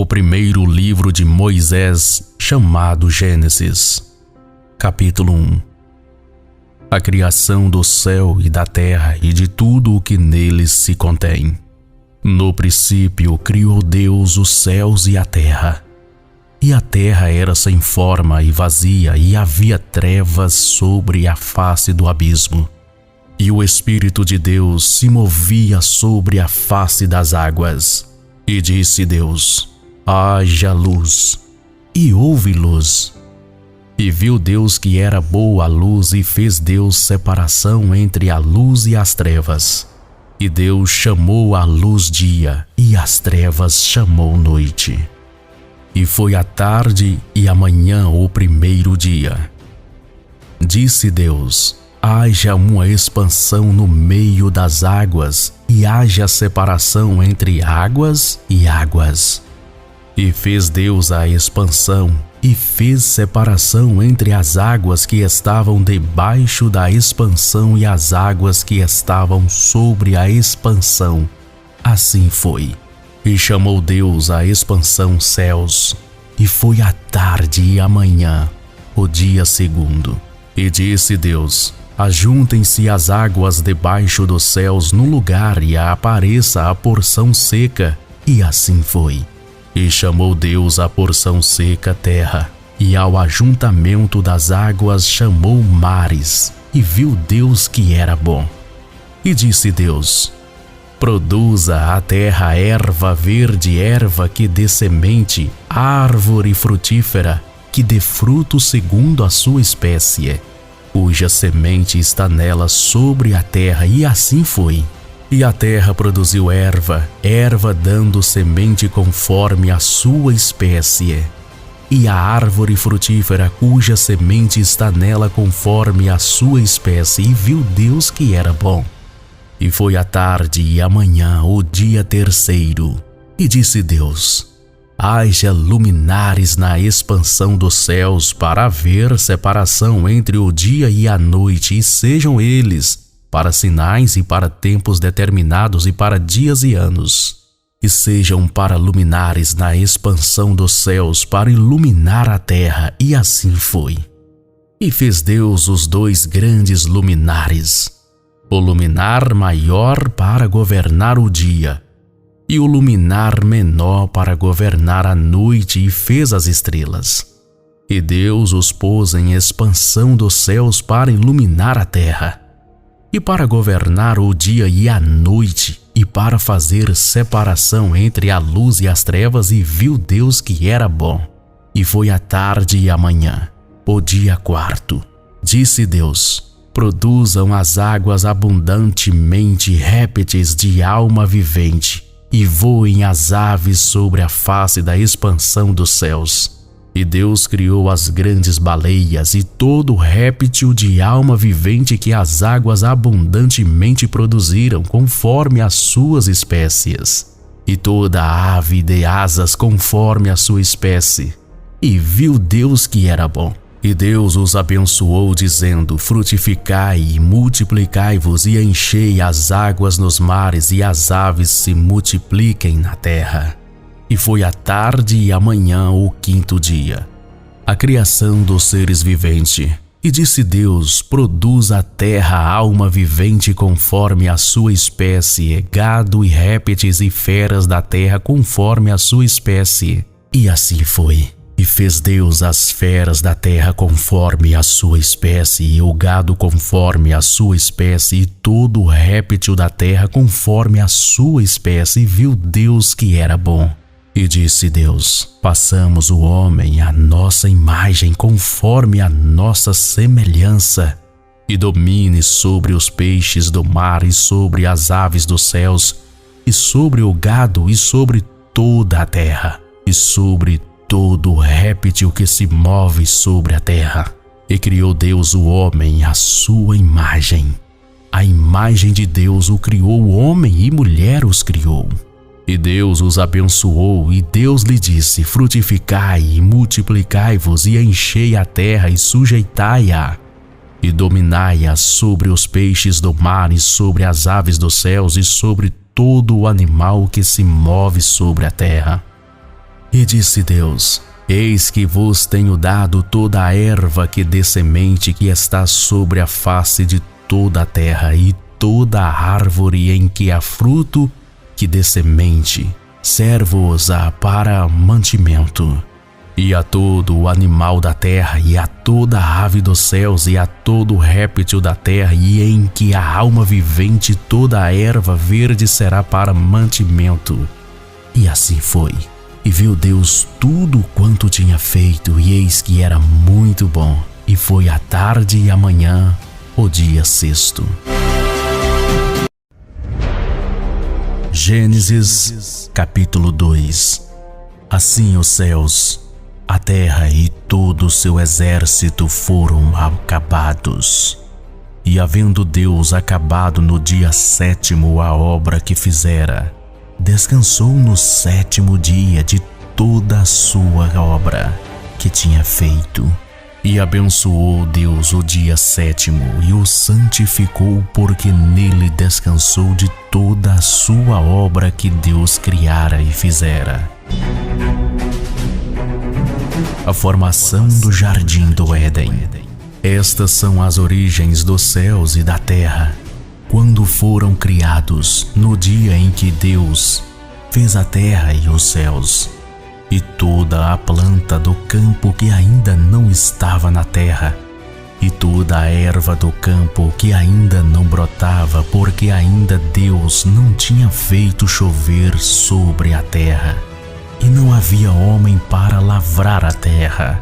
o primeiro livro de Moisés, chamado Gênesis. Capítulo 1. A criação do céu e da terra e de tudo o que neles se contém. No princípio criou Deus os céus e a terra. E a terra era sem forma e vazia, e havia trevas sobre a face do abismo. E o Espírito de Deus se movia sobre a face das águas. E disse Deus: haja luz. E houve luz. E viu Deus que era boa a luz, e fez Deus separação entre a luz e as trevas. E Deus chamou a luz dia, e as trevas chamou noite. E foi a tarde e a manhã o primeiro dia. Disse Deus: haja uma expansão no meio das águas, e haja separação entre águas e águas. E fez Deus a expansão, e fez separação entre as águas que estavam debaixo da expansão e as águas que estavam sobre a expansão. Assim foi. E chamou Deus a expansão céus. E foi a tarde e a manhã, o dia segundo. E disse Deus: ajuntem-se as águas debaixo dos céus no lugar, e apareça a porção seca. E assim foi. E chamou Deus a porção seca terra, e ao ajuntamento das águas chamou mares. E viu Deus que era bom. E disse Deus: produza a terra erva verde, erva que dê semente, árvore frutífera, que dê fruto segundo a sua espécie, cuja semente está nela sobre a terra. E assim foi. E a terra produziu erva, erva dando semente conforme a sua espécie, e a árvore frutífera cuja semente está nela conforme a sua espécie. E viu Deus que era bom. E foi a tarde e a manhã o dia terceiro. E disse Deus: haja luminares na expansão dos céus, para haver separação entre o dia e a noite, e sejam eles para sinais e para tempos determinados e para dias e anos. E sejam para luminares na expansão dos céus, para iluminar a terra. E assim foi. E fez Deus os dois grandes luminares, o luminar maior para governar o dia, e o luminar menor para governar a noite, e fez as estrelas. E Deus os pôs em expansão dos céus para iluminar a terra, e para governar o dia e a noite, e para fazer separação entre a luz e as trevas. E viu Deus que era bom. E foi a tarde e a manhã, o dia quarto. Disse Deus: produzam as águas abundantemente répteis de alma vivente, e voem as aves sobre a face da expansão dos céus. E Deus criou as grandes baleias e todo réptil de alma vivente que as águas abundantemente produziram, conforme as suas espécies, e toda ave de asas conforme a sua espécie. E viu Deus que era bom. E Deus os abençoou, dizendo: frutificai e multiplicai-vos, e enchei as águas nos mares, e as aves se multipliquem na terra. E foi a tarde e a manhã o quinto dia. A criação dos seres viventes. E disse Deus: produza a terra alma vivente conforme a sua espécie, gado e répteis e feras da terra conforme a sua espécie. E assim foi. E fez Deus as feras da terra conforme a sua espécie, e o gado conforme a sua espécie, e todo réptil da terra conforme a sua espécie. E viu Deus que era bom. E disse Deus: façamos o homem à nossa imagem, conforme a nossa semelhança, e domine sobre os peixes do mar, e sobre as aves dos céus, e sobre o gado, e sobre toda a terra, e sobre todo réptil que se move sobre a terra. E criou Deus o homem à sua imagem. A imagem de Deus o criou, homem e mulher os criou. E Deus os abençoou, e Deus lhe disse: frutificai e multiplicai-vos, e enchei a terra e sujeitai-a, e dominai-a sobre os peixes do mar, e sobre as aves dos céus, e sobre todo o animal que se move sobre a terra. E disse Deus: Eis que vos tenho dado toda a erva que dê semente que está sobre a face de toda a terra, e toda a árvore em que há fruto que dê semente, servo-os-á para mantimento. E a todo o animal da terra, e a toda a ave dos céus, e a todo réptil da terra, e em que há alma vivente, toda a erva verde será para mantimento. E assim foi. E viu Deus tudo quanto tinha feito, e eis que era muito bom. E foi a tarde e a manhã, o dia sexto. Gênesis, capítulo 2. Assim os céus, a terra e todo o seu exército foram acabados. E havendo Deus acabado no dia sétimo a obra que fizera, descansou no sétimo dia de toda a sua obra que tinha feito. E abençoou Deus o dia sétimo e o santificou, porque nele descansou de toda a sua obra que Deus criara e fizera. A formação do jardim do Éden. Estas são as origens dos céus e da terra, quando foram criados, no dia em que Deus fez a terra e os céus, e toda a planta do campo que ainda não estava na terra, e toda a erva do campo que ainda não brotava, porque ainda Deus não tinha feito chover sobre a terra, e não havia homem para lavrar a terra.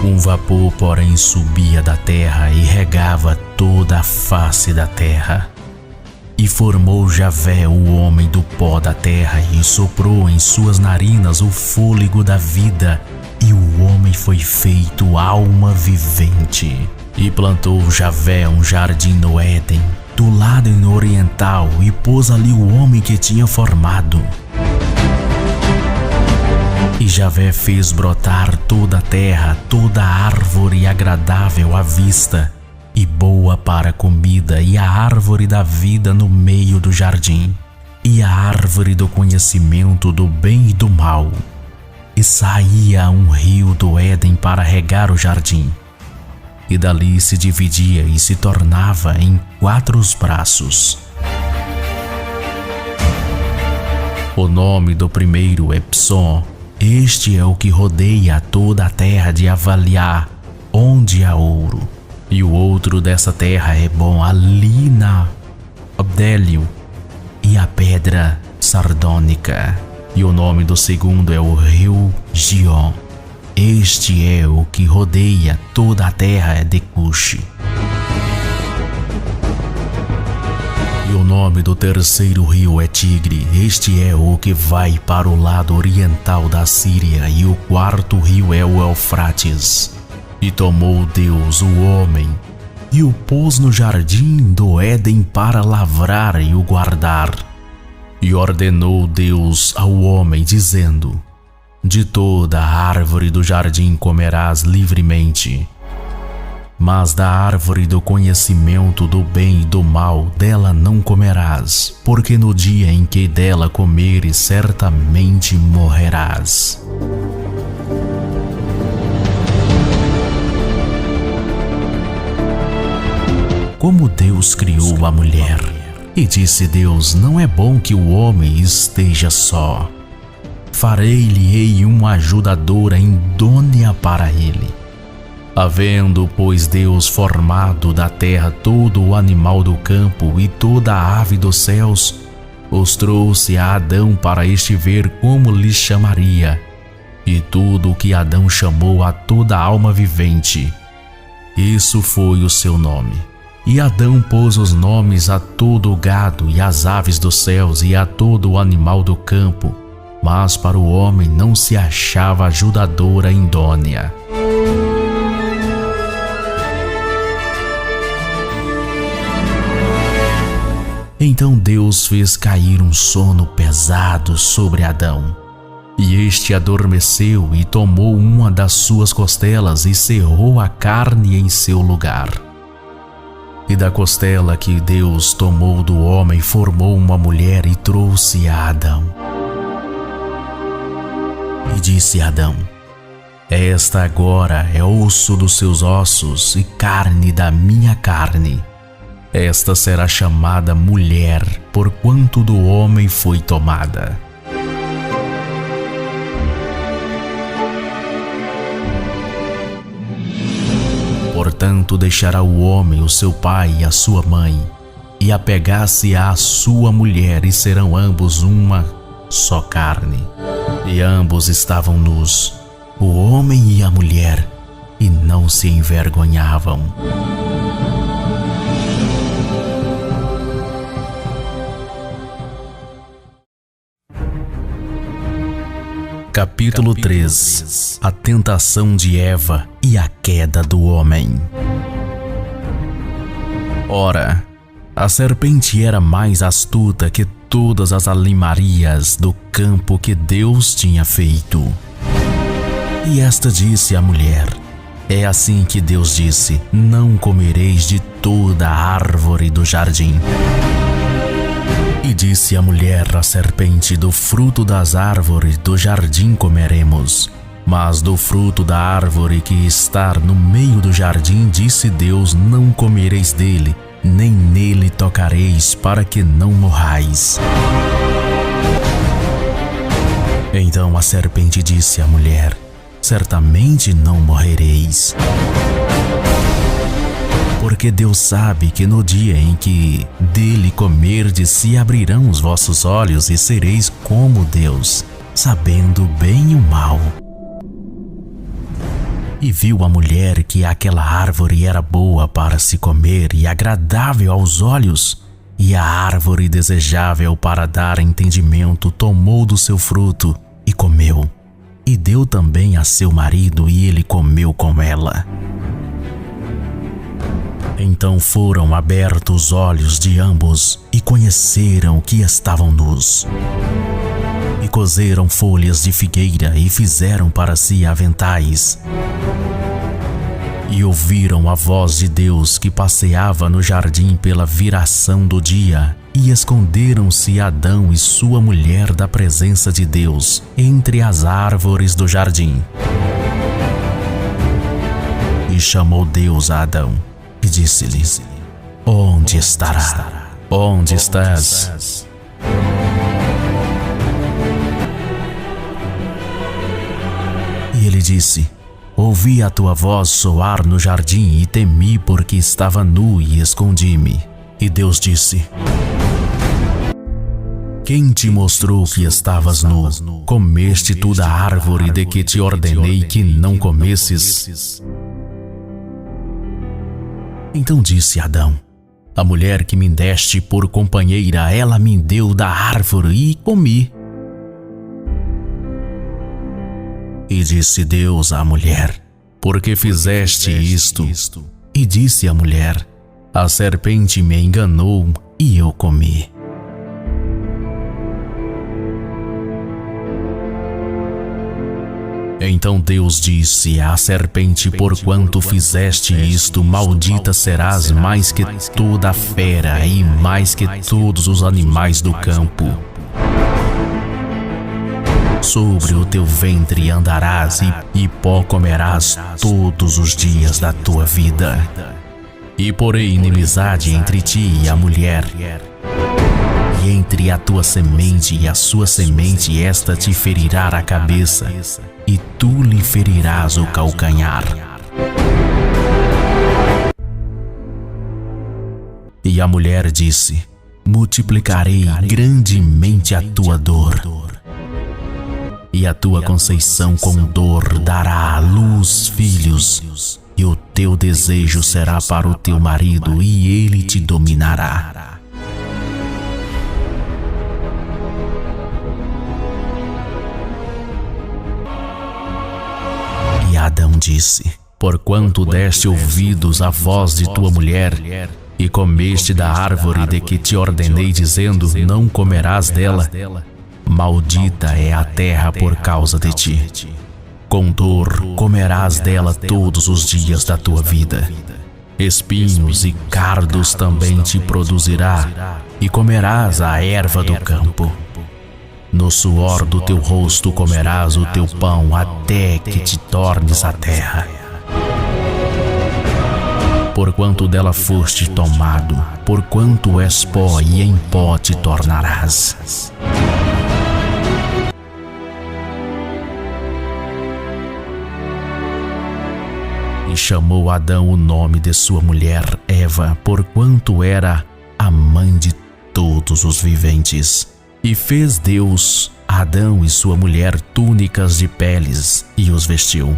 Um vapor, porém, subia da terra e regava toda a face da terra. E formou Javé o homem do pó da terra, e soprou em suas narinas o fôlego da vida, e o homem foi feito alma vivente. E plantou Javé um jardim no Éden, do lado oriental, e pôs ali o homem que tinha formado. E Javé fez brotar toda a terra, toda a árvore agradável à vista, e boa para a comida, e a árvore da vida no meio do jardim, e a árvore do conhecimento do bem e do mal. E saía um rio do Éden para regar o jardim, e dali se dividia e se tornava em 4 braços. O nome do primeiro é Pison. Este é o que rodeia toda a terra de avaliar onde há ouro. E o outro dessa terra é bom ali na Abdélio e a pedra sardônica. E o nome do segundo é o rio Gion. Este é o que rodeia toda a terra de Cuxi. E o nome do terceiro rio é Tigre. Este é o que vai para o lado oriental da Síria. E o quarto rio é o Eufrates. E tomou Deus o homem e o pôs no jardim do Éden para lavrar e o guardar. E ordenou Deus ao homem, dizendo: De toda a árvore do jardim comerás livremente, mas da árvore do conhecimento do bem e do mal dela não comerás, porque no dia em que dela comeres certamente morrerás. Como Deus criou a mulher. E disse Deus: Não é bom que o homem esteja só. Farei-lhe uma ajudadora idônea para ele. Havendo, pois, Deus formado da terra todo o animal do campo e toda a ave dos céus, os trouxe a Adão para este ver como lhe chamaria. E tudo o que Adão chamou a toda alma vivente, isso foi o seu nome. E Adão pôs os nomes a todo o gado e às aves dos céus e a todo o animal do campo, mas para o homem não se achava ajudadora idônea. Então Deus fez cair um sono pesado sobre Adão. E este adormeceu e tomou uma das suas costelas e cerrou a carne em seu lugar. E da costela que Deus tomou do homem formou uma mulher e trouxe a Adão. E disse Adão: esta agora é osso dos seus ossos e carne da minha carne. Esta será chamada mulher, porquanto do homem foi tomada. Portanto, deixará o homem o seu pai e a sua mãe, e apegar-se-á à sua mulher, e serão ambos uma só carne. E ambos estavam nus, o homem e a mulher, e não se envergonhavam. Capítulo 3. A tentação de Eva e a queda do homem. Ora, a serpente era mais astuta que todas as alimarias do campo que Deus tinha feito. E esta disse à mulher: é assim que Deus disse: não comereis de toda a árvore do jardim. E disse a mulher à serpente: do fruto das árvores do jardim comeremos, mas do fruto da árvore que está no meio do jardim, disse Deus: não comereis dele, nem nele tocareis, para que não morrais. Então a serpente disse à mulher: certamente não morrereis. Porque Deus sabe que no dia em que dele comerdes, se abrirão os vossos olhos e sereis como Deus, sabendo o bem e o mal. E viu a mulher que aquela árvore era boa para se comer e agradável aos olhos, e a árvore desejável para dar entendimento, tomou do seu fruto e comeu, e deu também a seu marido, e ele comeu com ela. Então foram abertos os olhos de ambos e conheceram que estavam nus. E coseram folhas de figueira e fizeram para si aventais. E ouviram a voz de Deus que passeava no jardim pela viração do dia, e esconderam-se Adão e sua mulher da presença de Deus entre as árvores do jardim. E chamou Deus a Adão e disse-lhe: onde estará? Onde estás? E ele disse: ouvi a tua voz soar no jardim e temi, porque estava nu e escondi-me. E Deus disse: quem te mostrou que estavas nu? Comeste tu da árvore de que te ordenei que não comesses? Então disse Adão: a mulher que me deste por companheira, ela me deu da árvore e comi. E disse Deus à mulher: por que fizeste isto? E disse a mulher: a serpente me enganou e eu comi. Então Deus disse à serpente: porquanto fizeste isto, maldita serás mais que toda a fera e mais que todos os animais do campo. Sobre o teu ventre andarás e pó comerás todos os dias da tua vida. E porei inimizade entre ti e a mulher, e entre a tua semente e a sua semente, esta te ferirá a cabeça, e tu lhe ferirás o calcanhar. E a mulher disse: multiplicarei grandemente a tua dor, e a tua conceição com dor dará à luz filhos, e o teu desejo será para o teu marido, e ele te dominará. E Adão disse: porquanto deste ouvidos à voz de tua mulher, e comeste da árvore de que te ordenei, dizendo: não comerás dela, maldita é a terra por causa de ti. Com dor comerás dela todos os dias da tua vida. Espinhos e cardos também te produzirá, e comerás a erva do campo. No suor do teu rosto comerás o teu pão até que te tornes a terra. Porquanto dela foste tomado, porquanto és pó e em pó te tornarás. E chamou Adão o nome de sua mulher Eva, porquanto era a mãe de todos os viventes. E fez Deus a Adão e sua mulher túnicas de peles e os vestiu.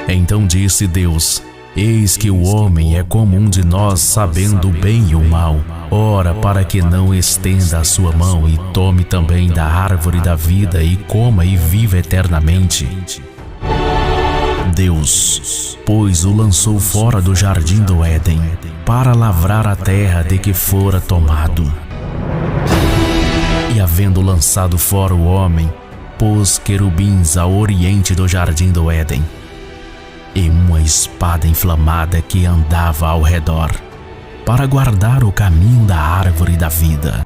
Então disse Deus: eis que o homem é como um de nós, sabendo o bem e o mal. Ora, para que não estenda a sua mão e tome também da árvore da vida e coma e viva eternamente. Deus, pois, o lançou fora do jardim do Éden, para lavrar a terra de que fora tomado. E havendo lançado fora o homem, pôs querubins ao oriente do jardim do Éden, e uma espada inflamada que andava ao redor, para guardar o caminho da árvore da vida.